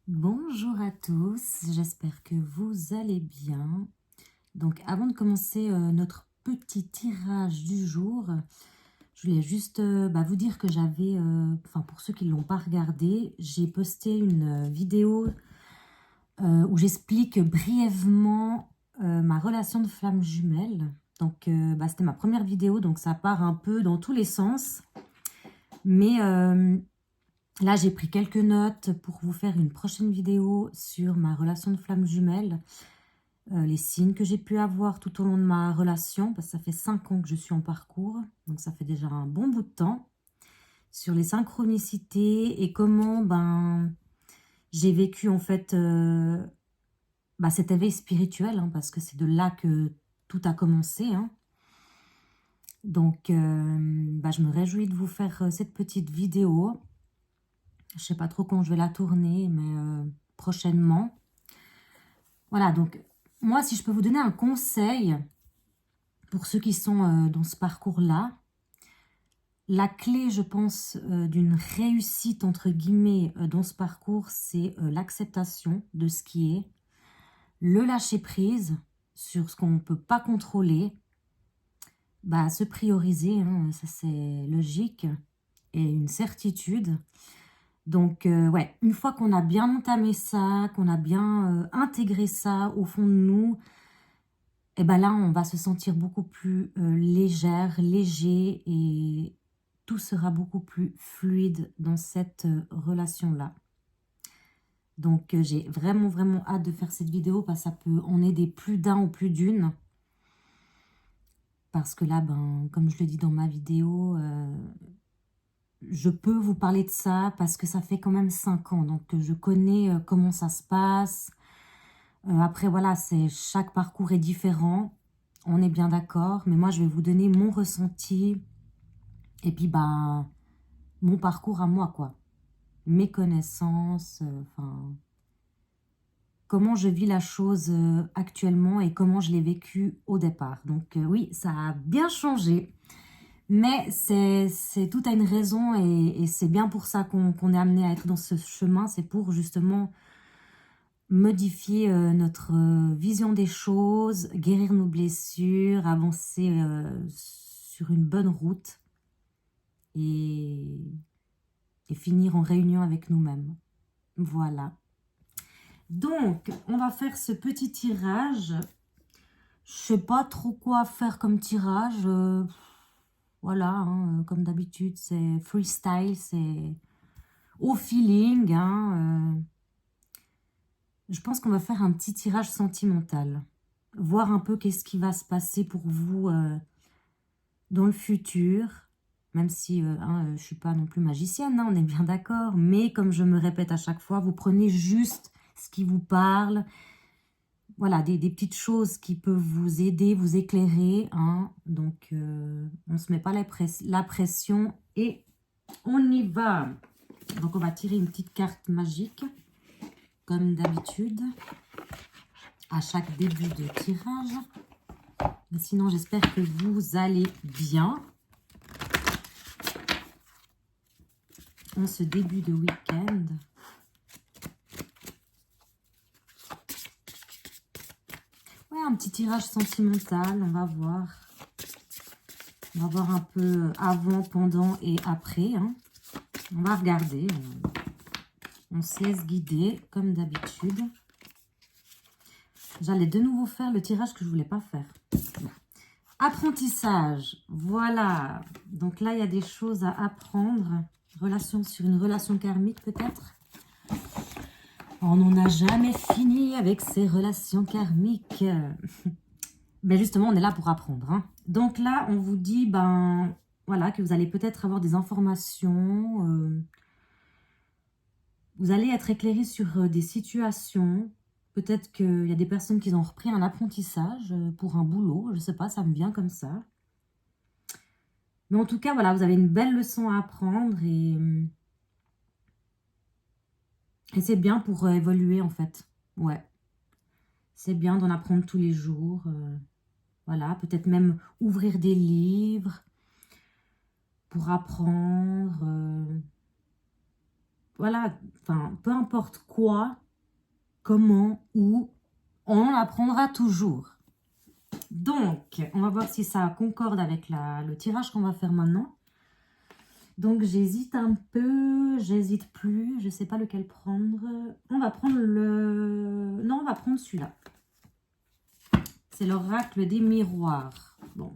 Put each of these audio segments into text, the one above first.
Bonjour à tous, j'espère que vous allez bien. Donc avant de commencer notre petit tirage du jour, je voulais juste vous dire que j'avais, enfin pour ceux qui ne l'ont pas regardé, j'ai posté une vidéo où j'explique brièvement ma relation de flamme jumelle. Donc c'était ma première vidéo, donc ça part un peu dans tous les sens. Mais là, j'ai pris quelques notes pour vous faire une prochaine vidéo sur ma relation de flamme jumelle, les signes que j'ai pu avoir tout au long de ma relation, parce que ça fait 5 ans que je suis en parcours, donc ça fait déjà un bon bout de temps, sur les synchronicités et comment j'ai vécu en fait cet éveil spirituel, hein, parce que c'est de là que tout a commencé. Hein. Donc, je me réjouis de vous faire cette petite vidéo. Je sais pas trop quand je vais la tourner, mais prochainement. Voilà, donc moi, si je peux vous donner un conseil pour ceux qui sont dans ce parcours-là, la clé, je pense, d'une réussite, entre guillemets, dans ce parcours, c'est l'acceptation de ce qui est, le lâcher-prise sur ce qu'on ne peut pas contrôler, se prioriser, hein, ça c'est logique, et une certitude. Donc, ouais, une fois qu'on a bien entamé ça, qu'on a bien intégré ça au fond de nous, et là, on va se sentir beaucoup plus légère, léger, et tout sera beaucoup plus fluide dans cette relation-là. Donc, j'ai vraiment, vraiment hâte de faire cette vidéo parce que ça peut en aider plus d'un ou plus d'une. Parce que là, comme je le dis dans ma vidéo, je peux vous parler de ça parce que ça fait quand même 5 ans. Donc, je connais comment ça se passe. Après, voilà, chaque parcours est différent. On est bien d'accord. Mais moi, je vais vous donner mon ressenti. Et puis, mon parcours à moi, quoi. Mes connaissances, comment je vis la chose actuellement et comment je l'ai vécu au départ. Donc, oui, ça a bien changé. Mais c'est tout à une raison et c'est bien pour ça qu'on est amené à être dans ce chemin. C'est pour justement modifier notre vision des choses, guérir nos blessures, avancer sur une bonne route et finir en réunion avec nous-mêmes. Voilà. Donc, on va faire ce petit tirage. Je sais pas trop quoi faire comme tirage. Voilà, hein, comme d'habitude, c'est freestyle, c'est au feeling. Hein, je pense qu'on va faire un petit tirage sentimental. Voir un peu qu'est-ce qui va se passer pour vous dans le futur. Même si je ne suis pas non plus magicienne, hein, on est bien d'accord. Mais comme je me répète à chaque fois, vous prenez juste ce qui vous parle. Voilà, des petites choses qui peuvent vous aider, vous éclairer. Hein. Donc, on ne se met pas la pression et on y va. Donc, on va tirer une petite carte magique, comme d'habitude, à chaque début de tirage. Mais sinon, j'espère que vous allez bien en ce début de week-end. Ouais, un petit tirage sentimental, on va voir. On va voir un peu avant, pendant et après. Hein. On va regarder. On se laisse guider, comme d'habitude. J'allais de nouveau faire le tirage que je ne voulais pas faire. Apprentissage. Voilà. Donc là, il y a des choses à apprendre. Sur une relation karmique, peut-être. On n'en a jamais fini avec ces relations karmiques. Mais justement, on est là pour apprendre. Hein. Donc là, on vous dit, voilà, que vous allez peut-être avoir des informations. Vous allez être éclairé sur des situations. Peut-être qu'il y a des personnes qui ont repris un apprentissage pour un boulot. Je ne sais pas, ça me vient comme ça. Mais en tout cas, voilà, vous avez une belle leçon à apprendre et c'est bien pour évoluer en fait. Ouais, c'est bien d'en apprendre tous les jours. Voilà, peut-être même ouvrir des livres pour apprendre. voilà, enfin, peu importe quoi, comment, où, on apprendra toujours. Donc, on va voir si ça concorde avec le tirage qu'on va faire maintenant. Donc, j'hésite un peu, j'hésite plus, je ne sais pas lequel prendre. On va prendre le... Non, on va prendre celui-là. C'est l'oracle des miroirs. Bon,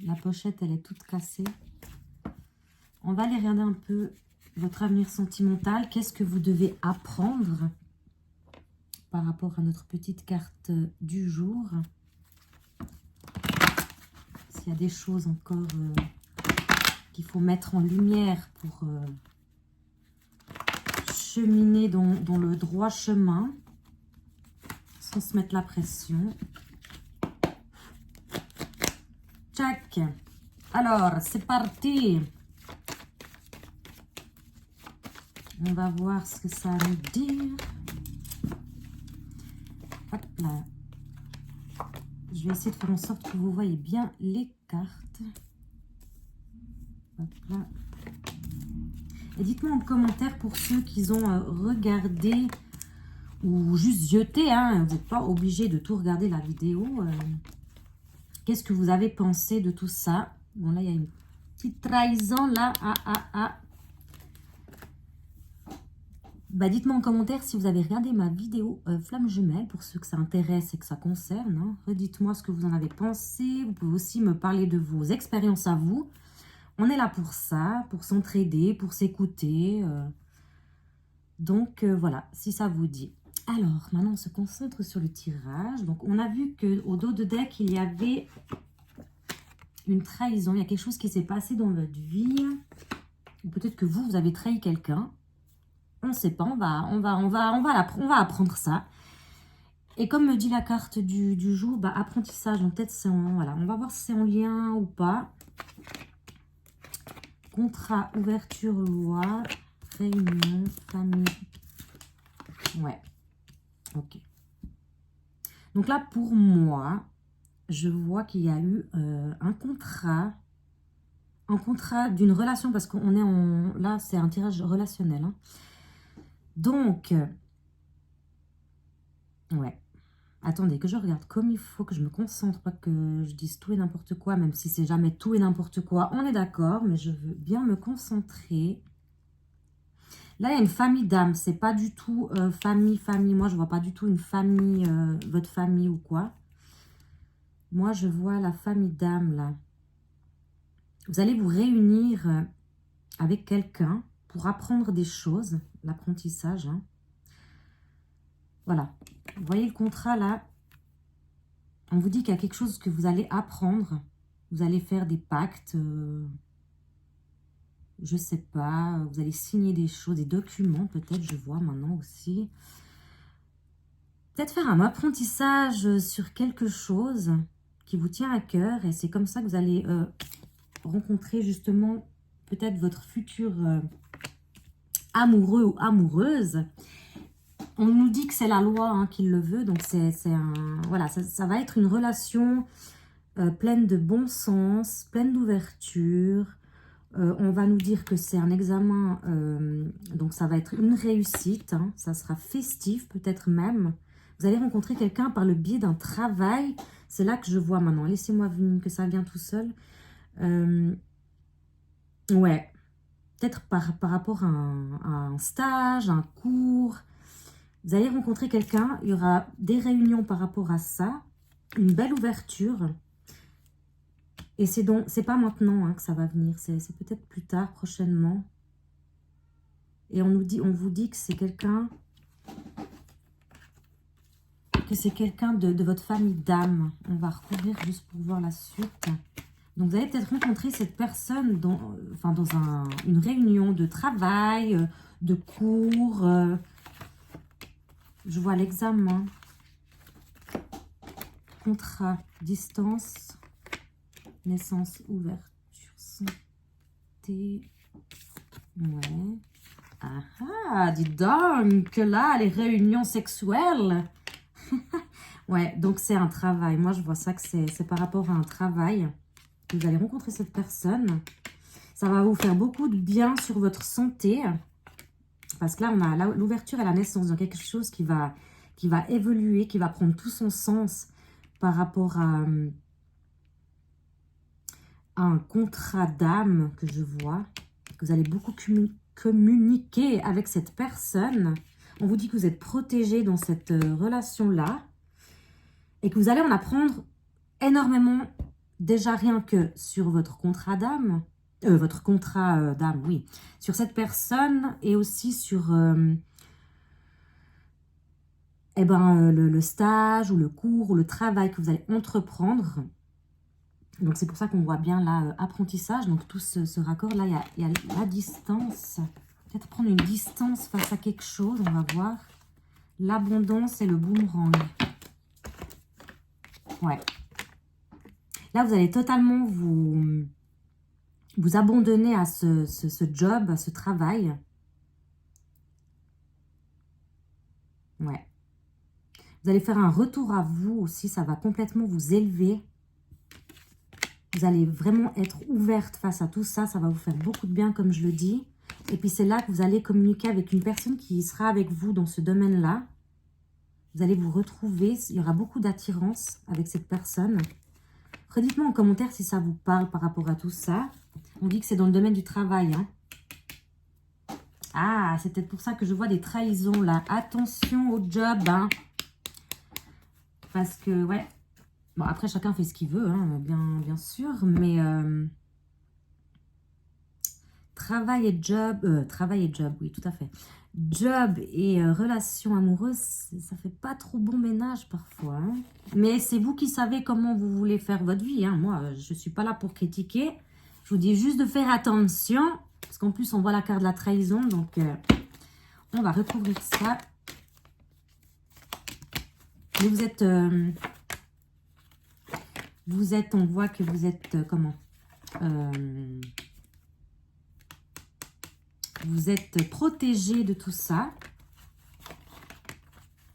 la pochette, elle est toute cassée. On va aller regarder un peu votre avenir sentimental. Qu'est-ce que vous devez apprendre par rapport à notre petite carte du jour? S'il y a des choses encore qu'il faut mettre en lumière pour cheminer dans le droit chemin, sans se mettre la pression. Tchac! Alors, c'est parti! On va voir ce que ça va nous dire. Hop là. Je vais essayer de faire en sorte que vous voyez bien les cartes. Hop là. Et dites-moi en commentaire pour ceux qui ont regardé ou juste jeté, hein, vous n'êtes pas obligé de tout regarder la vidéo. Qu'est-ce que vous avez pensé de tout ça? Bon, là, il y a une petite trahison, là. Bah, dites-moi en commentaire si vous avez regardé ma vidéo Flamme Jumelle, pour ceux que ça intéresse et que ça concerne. Hein. Redites-moi ce que vous en avez pensé. Vous pouvez aussi me parler de vos expériences à vous. On est là pour ça, pour s'entraider, pour s'écouter. Donc, voilà, si ça vous dit. Alors, maintenant, on se concentre sur le tirage. Donc, on a vu qu'au dos de deck, il y avait une trahison. Il y a quelque chose qui s'est passé dans votre vie. Ou peut-être que vous avez trahi quelqu'un. On ne sait pas. On va apprendre ça. Et comme me dit la carte du jour, bah, apprentissage. Donc, peut-être c'est en... Voilà, on va voir si c'est en lien ou pas. Contrat, ouverture, loi, réunion, famille. Ouais. Ok. Donc là, pour moi, je vois qu'il y a eu un contrat d'une relation, parce qu'on est en... Là, c'est un tirage relationnel. Hein. Donc, ouais. Attendez, que je regarde comme il faut, que je me concentre, pas que je dise tout et n'importe quoi, même si c'est jamais tout et n'importe quoi. On est d'accord, mais je veux bien me concentrer. Là, il y a une famille d'âmes. C'est pas du tout famille. Moi, je vois pas du tout une famille, votre famille ou quoi. Moi, je vois la famille d'âmes, là. Vous allez vous réunir avec quelqu'un pour apprendre des choses. L'apprentissage. Hein. Voilà. Vous voyez le contrat, là? On vous dit qu'il y a quelque chose que vous allez apprendre. Vous allez faire des pactes. Je sais pas. Vous allez signer des choses, des documents, peut-être, je vois maintenant aussi. Peut-être faire un apprentissage sur quelque chose qui vous tient à cœur. Et c'est comme ça que vous allez rencontrer justement peut-être votre futur amoureux ou amoureuse. On nous dit que c'est la loi hein, qui le veut. Donc, voilà, ça va être une relation pleine de bon sens, pleine d'ouverture. On va nous dire que c'est un examen. Donc, ça va être une réussite. Hein, ça sera festif peut-être même. Vous allez rencontrer quelqu'un par le biais d'un travail. C'est là que je vois maintenant. Laissez-moi venir que ça vient tout seul. Ouais. Peut-être par rapport à un stage, un cours. Vous allez rencontrer quelqu'un. Il y aura des réunions par rapport à ça. Une belle ouverture. Et c'est pas maintenant hein, que ça va venir. C'est peut-être plus tard, prochainement. Et on vous dit que c'est quelqu'un... de votre famille d'âme. On va recouvrir juste pour voir la suite. Donc, vous allez peut-être rencontrer cette personne dans une réunion de travail, de cours. Je vois l'examen. Contrat, distance, naissance, ouverture, santé. Ouais. Ah, dis donc, là, les réunions sexuelles. Ouais, donc c'est un travail. Moi, je vois ça que c'est par rapport à un travail. Vous allez rencontrer cette personne. Ça va vous faire beaucoup de bien sur votre santé. Parce que là, on a l'ouverture et la naissance, donc quelque chose qui va évoluer, qui va prendre tout son sens par rapport à un contrat d'âme que je vois, que vous allez beaucoup communiquer avec cette personne. On vous dit que vous êtes protégé dans cette relation-là et que vous allez en apprendre énormément, déjà rien que sur votre contrat d'âme, oui, sur cette personne et aussi sur le stage ou le cours ou le travail que vous allez entreprendre. Donc, c'est pour ça qu'on voit bien là, apprentissage. Donc, tout ce raccord-là, il y a la distance. Peut-être prendre une distance face à quelque chose, on va voir. L'abondance et le boomerang. Ouais. Là, vous allez totalement vous abandonner à ce job, à ce travail. Ouais. Vous allez faire un retour à vous aussi. Ça va complètement vous élever. Vous allez vraiment être ouverte face à tout ça. Ça va vous faire beaucoup de bien, comme je le dis. Et puis, c'est là que vous allez communiquer avec une personne qui sera avec vous dans ce domaine-là. Vous allez vous retrouver. Il y aura beaucoup d'attirance avec cette personne. Redites-moi en commentaire si ça vous parle par rapport à tout ça. On dit que c'est dans le domaine du travail. Hein. Ah, c'est peut-être pour ça que je vois des trahisons là. Attention au job. Hein. Parce que, ouais. Bon, après, chacun fait ce qu'il veut, hein, bien sûr. Mais travail et job, oui, tout à fait. Job et relation amoureuse, ça fait pas trop bon ménage parfois. Hein. Mais c'est vous qui savez comment vous voulez faire votre vie. Hein. Moi, je suis pas là pour critiquer. Je vous dis juste de faire attention. Parce qu'en plus, on voit la carte de la trahison. Donc, on va recouvrir ça. Mais on voit que vous êtes, vous êtes protégé de tout ça.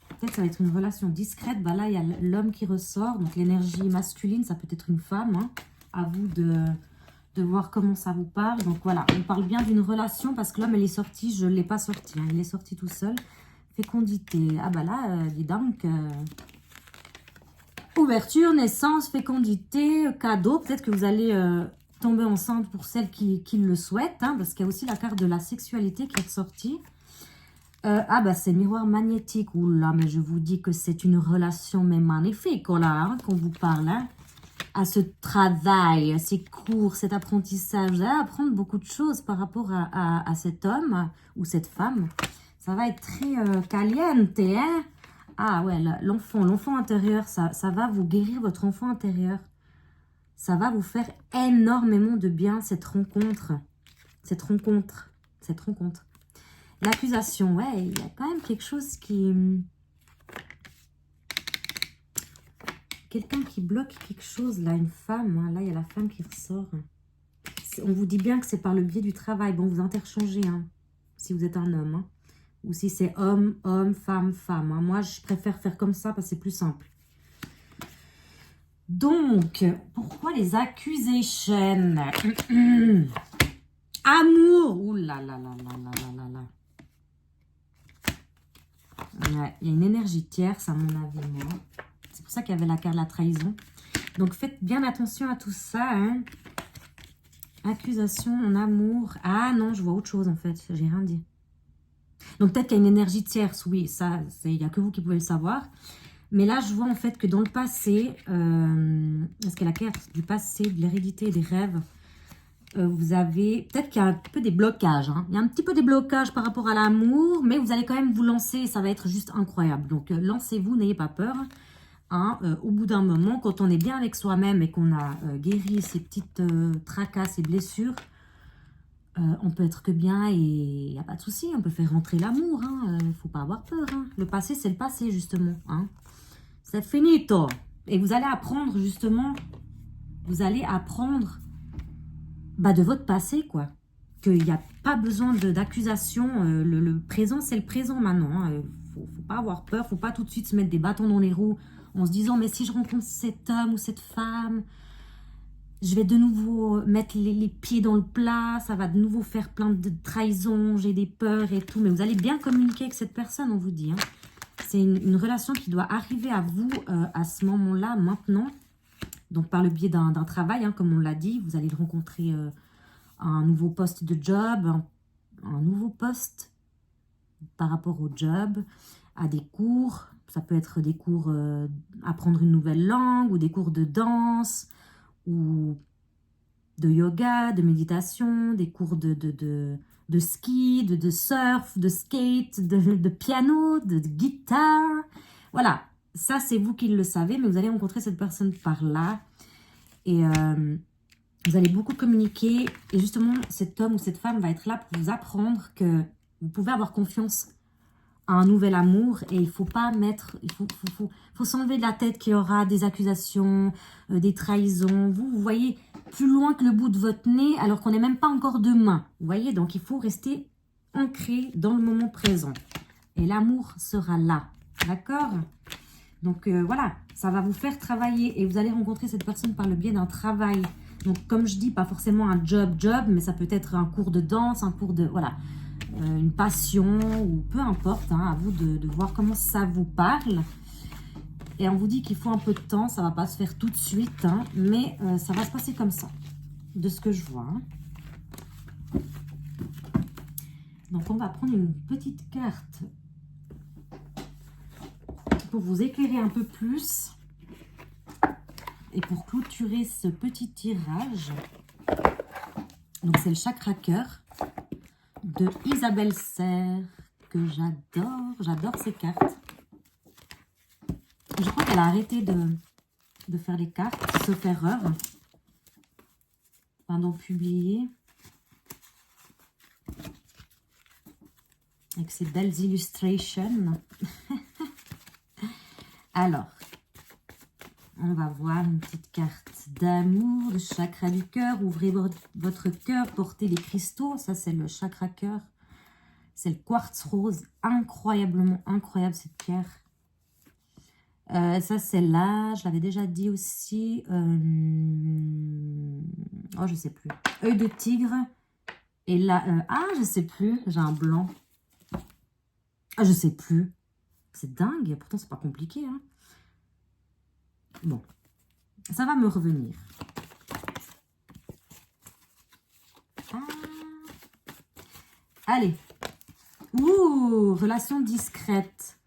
Peut-être ça va être une relation discrète. Bah là, il y a l'homme qui ressort. Donc, l'énergie masculine, ça peut être une femme. Hein. À vous de voir comment ça vous parle. Donc, voilà. On parle bien d'une relation parce que l'homme, il est sorti. Je ne l'ai pas sorti. Hein. Il est sorti tout seul. Fécondité. Ah bah là, dis donc... ouverture, naissance, fécondité, cadeau. Peut-être que vous allez tomber enceinte pour celles qui le souhaitent. Hein, parce qu'il y a aussi la carte de la sexualité qui est ressortie. Ah bah c'est miroir magnétique. Oula, mais je vous dis que c'est une relation mais magnifique. Oh là, hein, qu'on vous parle. Hein, à ce travail, ces cours, cet apprentissage. Vous allez apprendre beaucoup de choses par rapport à cet homme ou cette femme. Ça va être très caliente, hein. Ah ouais, l'enfant intérieur, ça va vous guérir votre enfant intérieur. Ça va vous faire énormément de bien, cette rencontre. Cette rencontre. L'accusation, ouais, il y a quand même quelque chose qui... Quelqu'un qui bloque quelque chose, là, une femme. Hein, là, il y a la femme qui ressort. On vous dit bien que c'est par le biais du travail. Bon, vous interchangez, hein, si vous êtes un homme, hein. Ou si c'est homme, homme, femme, femme. Hein. Moi, je préfère faire comme ça parce que c'est plus simple. Donc, pourquoi les accusations? Amour. Ouh là là là là là là là là. Ouais, il y a une énergie tierce, à mon avis, moi. C'est pour ça qu'il y avait la carte de la trahison. Donc, faites bien attention à tout ça. Hein. Accusation en amour. Ah non, je vois autre chose, en fait. J'ai rien dit. Donc, peut-être qu'il y a une énergie tierce, oui, ça, il n'y a que vous qui pouvez le savoir. Mais là, je vois en fait que dans le passé, parce que la carte du passé, de l'hérédité et des rêves, vous avez, peut-être qu'il y a un peu des blocages. Hein. Il y a un petit peu des blocages par rapport à l'amour, mais vous allez quand même vous lancer et ça va être juste incroyable. Donc, lancez-vous, n'ayez pas peur. Hein. Au bout d'un moment, quand on est bien avec soi-même et qu'on a guéri ces petites tracasses et blessures, on peut être que bien et il n'y a pas de souci. On peut faire rentrer l'amour. Il ne faut pas avoir peur. Hein. Le passé, c'est le passé, justement. Hein. C'est finito. Et vous allez apprendre, justement, vous allez apprendre de votre passé, quoi. Qu'il n'y a pas besoin d'accusation. Le présent, c'est le présent maintenant. Il ne faut pas avoir peur. Il ne faut pas tout de suite se mettre des bâtons dans les roues en se disant, mais si je rencontre cet homme ou cette femme... Je vais de nouveau mettre les pieds dans le plat. Ça va de nouveau faire plein de trahisons. J'ai des peurs et tout. Mais vous allez bien communiquer avec cette personne, on vous dit. Hein. C'est une relation qui doit arriver à vous à ce moment-là, maintenant. Donc, par le biais d'un travail, hein, comme on l'a dit. Vous allez le rencontrer à un nouveau poste de job. Un nouveau poste par rapport au job. À des cours. Ça peut être des cours apprendre une nouvelle langue ou des cours de danse ou de yoga, de méditation, des cours de ski, de surf, de skate, de piano, de guitare. Voilà, ça c'est vous qui le savez, mais vous allez rencontrer cette personne par là. Et vous allez beaucoup communiquer. Et justement, cet homme ou cette femme va être là pour vous apprendre que vous pouvez avoir confiance un nouvel amour et il faut pas mettre, il faut s'enlever de la tête qu'il y aura des accusations, des trahisons. Vous voyez plus loin que le bout de votre nez alors qu'on n'est même pas encore demain. Vous voyez, donc il faut rester ancré dans le moment présent et l'amour sera là, d'accord? Donc voilà, ça va vous faire travailler et vous allez rencontrer cette personne par le biais d'un travail. Donc comme je dis, pas forcément un job, mais ça peut être un cours de danse, un cours de, voilà, une passion ou peu importe, hein, à vous de voir comment ça vous parle. Et on vous dit qu'il faut un peu de temps, ça va pas se faire tout de suite, hein, mais ça va se passer comme ça, de ce que je vois. Hein. Donc on va prendre une petite carte pour vous éclairer un peu plus et pour clôturer ce petit tirage. Donc c'est le chakra cœur de Isabelle Serre, que j'adore ces cartes. Je crois qu'elle a arrêté de faire les cartes, sauf erreur, pendant publier, avec ces belles illustrations. Alors, on va voir une petite carte d'amour, de chakra du cœur. Ouvrez votre cœur, portez les cristaux. Ça, c'est le chakra cœur. C'est le quartz rose. Incroyablement incroyable, cette pierre. Ça, c'est là. Je l'avais déjà dit aussi. Oh, je sais plus. Œil de tigre. Et là, je sais plus. J'ai un blanc. Ah, je sais plus. C'est dingue. Pourtant, c'est pas compliqué, hein. Bon. Ça va me revenir. Ah. Allez. Ouh, relation discrète.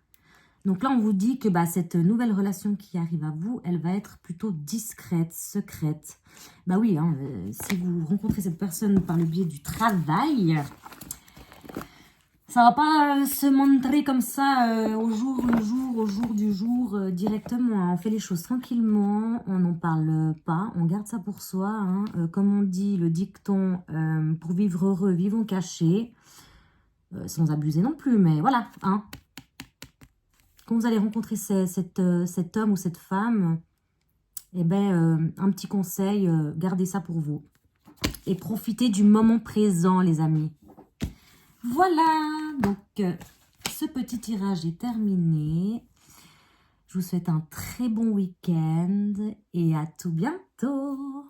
Donc là, on vous dit que cette nouvelle relation qui arrive à vous, elle va être plutôt discrète, secrète. Bah oui, hein, si vous rencontrez cette personne par le biais du travail, ça va pas se montrer comme ça au jour du jour directement. Hein. On fait les choses tranquillement, on n'en parle pas, on garde ça pour soi. Hein. Comme on dit, le dicton, pour vivre heureux, vivons cachés. Sans abuser non plus, mais voilà. Hein. Quand vous allez rencontrer cet homme ou cette femme, eh ben, un petit conseil, gardez ça pour vous. Et profitez du moment présent, les amis. Voilà, donc ce petit tirage est terminé. Je vous souhaite un très bon week-end et à tout bientôt.